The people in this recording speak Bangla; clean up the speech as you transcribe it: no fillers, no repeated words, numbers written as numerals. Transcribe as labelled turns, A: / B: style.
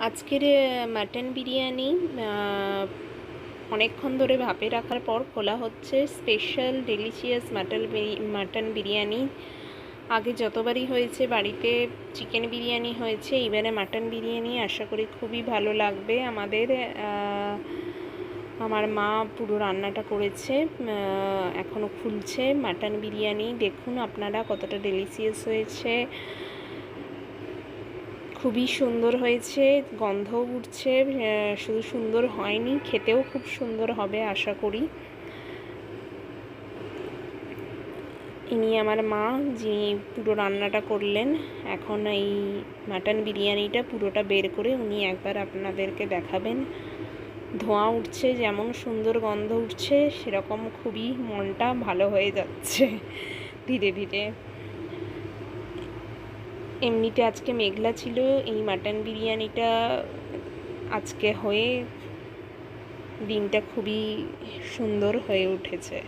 A: আজকের মাটন বিরিয়ানি অনেকক্ষণ ধরে ভাপে রাখার পর খোলা হচ্ছে। Special delicious mutton biryani. আগে যতবারই হয়েছে বাড়িতে চিকেন বিরিয়ানি হয়েছে, এবারে মাটন বিরিয়ানি। আশা করি খুবই ভালো লাগবে আমাদের। আমার মা পুরো রান্নাটা করেছে, এখনও খুলছে মাটন বিরিয়ানি। দেখুন আপনারা কতটা ডেলিশিয়াস হয়েছে, খুবই সুন্দর হয়েছে, গন্ধও উঠছে। শুধু সুন্দর হয়নি, খেতেও খুব সুন্দর হবে আশা করি। ইনি আমার মা, যিনি পুরো রান্নাটা করলেন। এখন এই মাটন বিরিয়ানিটা পুরোটা বের করে উনি একবার আপনাদেরকে দেখাবেন। ধোঁয়া উঠছে, যেমন সুন্দর গন্ধ উঠছে, সেরকম খুবই মনটা ভালো হয়ে যাচ্ছে ধীরে ধীরে। এমনিতে আজকে মেঘলা ছিল, এই মাটন বিরিয়ানিটা আজকে হয়ে দিনটা খুবই সুন্দর হয়ে উঠেছে।